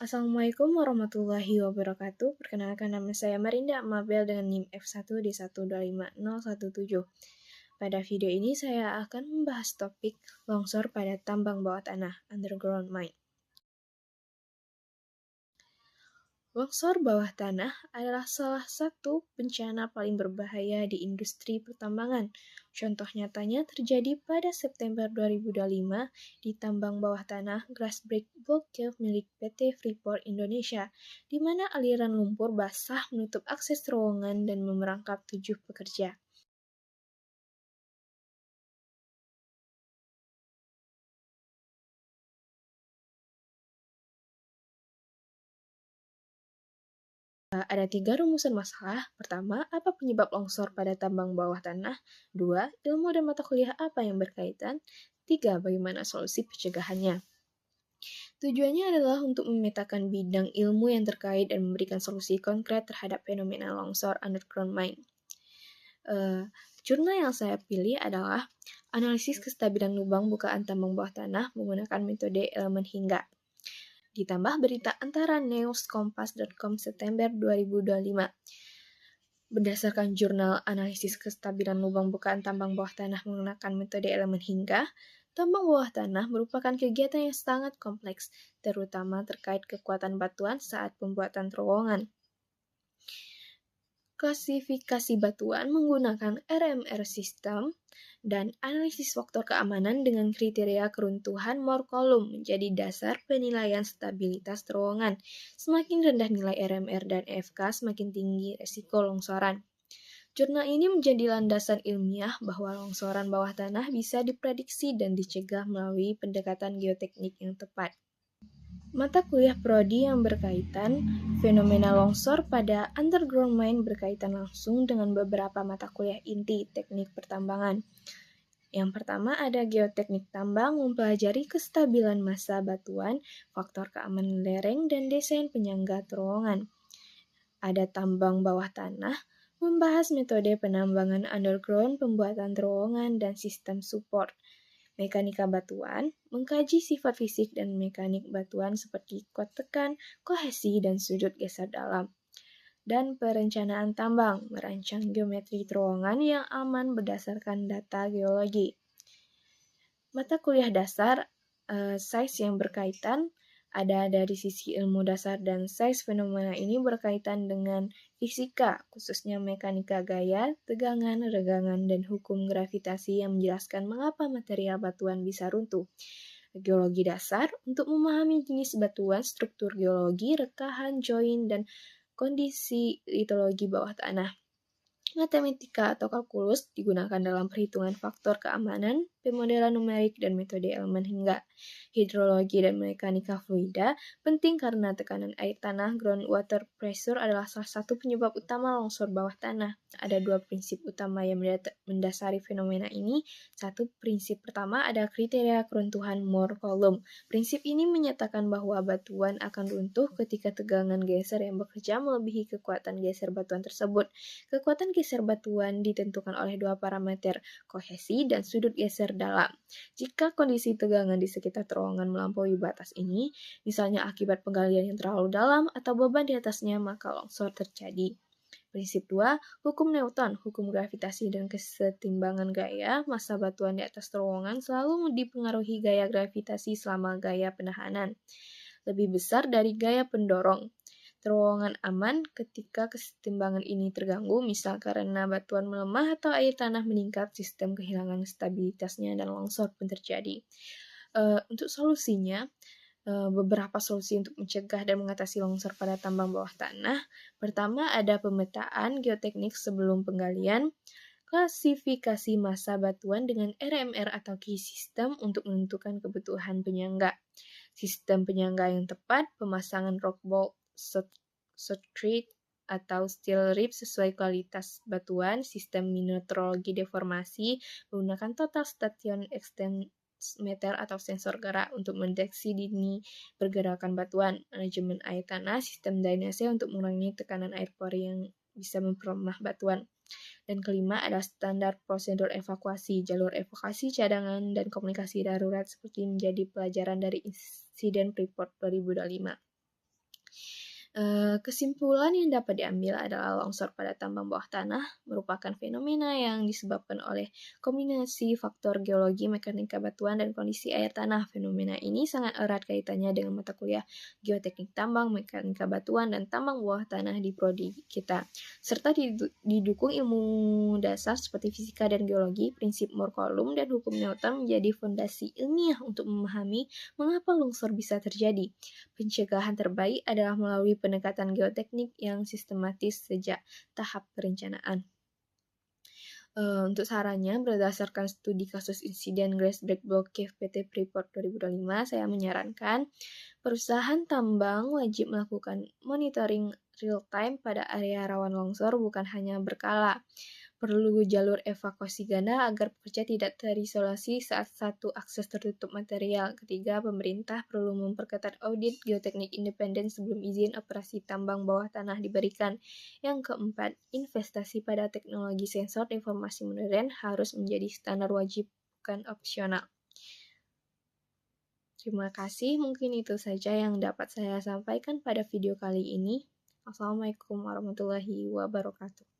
Assalamualaikum warahmatullahi wabarakatuh. Perkenalkan nama saya Marinda Mabel dengan NIM F1D125017. Pada video ini saya akan membahas topik longsor pada tambang bawah tanah (underground mine). Longsor bawah tanah adalah salah satu bencana paling berbahaya di industri pertambangan. Contoh nyatanya terjadi pada September 2025 di tambang bawah tanah Grasberg Block Cave milik PT Freeport Indonesia, di mana aliran lumpur basah menutup akses terowongan dan memerangkap 7 pekerja. Ada 3 rumusan masalah. Pertama, apa penyebab longsor pada tambang bawah tanah? 2, ilmu dan mata kuliah apa yang berkaitan? 3, bagaimana solusi pencegahannya? Tujuannya adalah untuk memetakan bidang ilmu yang terkait dan memberikan solusi konkret terhadap fenomena longsor underground mine. Jurnal yang saya pilih adalah analisis kestabilan lubang bukaan tambang bawah tanah menggunakan metode elemen hingga. Ditambah berita antara newskompas.com September 2025. Berdasarkan jurnal analisis kestabilan lubang bukaan tambang bawah tanah menggunakan metode elemen hingga, tambang bawah tanah merupakan kegiatan yang sangat kompleks, terutama terkait kekuatan batuan saat pembuatan terowongan. Klasifikasi batuan menggunakan RMR System dan analisis faktor keamanan dengan kriteria keruntuhan Moore-Kolum menjadi dasar penilaian stabilitas terowongan. Semakin rendah nilai RMR dan FK, semakin tinggi resiko longsoran. Jurnal ini menjadi landasan ilmiah bahwa longsoran bawah tanah bisa diprediksi dan dicegah melalui pendekatan geoteknik yang tepat. Mata kuliah prodi yang berkaitan, fenomena longsor pada underground mine berkaitan langsung dengan beberapa mata kuliah inti teknik pertambangan. Yang pertama ada geoteknik tambang, mempelajari kestabilan massa batuan, faktor keamanan lereng, dan desain penyangga terowongan. Ada tambang bawah tanah, membahas metode penambangan underground, pembuatan terowongan, dan sistem support. Mekanika batuan, mengkaji sifat fisik dan mekanik batuan seperti kuat tekan, kohesi, dan sudut geser dalam. Dan perencanaan tambang, merancang geometri terowongan yang aman berdasarkan data geologi. Mata kuliah dasar, size yang berkaitan, ada dari sisi ilmu dasar dan size fenomena ini berkaitan dengan fisika, khususnya mekanika gaya, tegangan, regangan, dan hukum gravitasi yang menjelaskan mengapa material batuan bisa runtuh. Geologi dasar, untuk memahami jenis batuan, struktur geologi, rekahan, join, dan kondisi litologi bawah tanah. Matematika atau kalkulus digunakan dalam perhitungan faktor keamanan, pemodelan numerik, dan metode elemen hingga. Hidrologi dan mekanika fluida penting karena tekanan air tanah groundwater pressure adalah salah satu penyebab utama longsor bawah tanah. Ada 2 prinsip utama yang mendasari fenomena ini. Satu, prinsip pertama ada kriteria keruntuhan Moore-Kolum. Prinsip ini menyatakan bahwa batuan akan runtuh ketika tegangan geser yang bekerja melebihi kekuatan geser batuan tersebut. Kekuatan geser batuan ditentukan oleh 2 parameter, kohesi dan sudut geser dalam. Jika kondisi tegangan di sekitar terowongan melampaui batas ini, misalnya akibat penggalian yang terlalu dalam atau beban di atasnya, maka longsor terjadi. Prinsip 2, hukum Newton, hukum gravitasi dan kesetimbangan gaya massa batuan di atas terowongan selalu dipengaruhi gaya gravitasi selama gaya penahanan lebih besar dari gaya pendorong. Terowongan aman ketika kesetimbangan ini terganggu, misal karena batuan melemah atau air tanah meningkat, sistem kehilangan stabilitasnya dan longsor pun terjadi. Untuk solusinya, beberapa solusi untuk mencegah dan mengatasi longsor pada tambang bawah tanah. Pertama, ada pemetaan geoteknik sebelum penggalian, klasifikasi massa batuan dengan RMR atau key system untuk menentukan kebutuhan penyangga. Sistem penyangga yang tepat, pemasangan rock bolt, shotcrete, atau steel rib sesuai kualitas batuan, sistem metrologi deformasi, menggunakan total station extent meter atau sensor gerak untuk mendeteksi dini pergerakan batuan, manajemen air tanah, sistem drainase untuk mengurangi tekanan air pori yang bisa memperlemah batuan. Dan kelima ada standar prosedur evakuasi, jalur evakuasi cadangan, dan komunikasi darurat seperti menjadi pelajaran dari insiden Freeport 2025. Kesimpulan yang dapat diambil adalah longsor pada tambang bawah tanah merupakan fenomena yang disebabkan oleh kombinasi faktor geologi, mekanika batuan, dan kondisi air tanah. Fenomena ini sangat erat kaitannya dengan mata kuliah geoteknik tambang, mekanika batuan, dan tambang bawah tanah di prodi kita, serta didukung ilmu dasar seperti fisika dan geologi. Prinsip Moore-Coulomb dan hukum Newton menjadi fondasi ilmiah untuk memahami mengapa longsor bisa terjadi. Pencegahan terbaik adalah melalui pendekatan geoteknik yang sistematis sejak tahap perencanaan. Untuk sarannya, berdasarkan studi kasus insiden Grasberg Block Cave PT Freeport 2025, saya menyarankan perusahaan tambang wajib melakukan monitoring real-time pada area rawan longsor, bukan hanya berkala. Perlu jalur evakuasi ganda agar pekerja tidak terisolasi saat satu akses tertutup material. Ketiga, pemerintah perlu memperketat audit geoteknik independen sebelum izin operasi tambang bawah tanah diberikan. Yang keempat, investasi pada teknologi sensor informasi modern harus menjadi standar wajib, bukan opsional. Terima kasih, mungkin itu saja yang dapat saya sampaikan pada video kali ini. Assalamualaikum warahmatullahi wabarakatuh.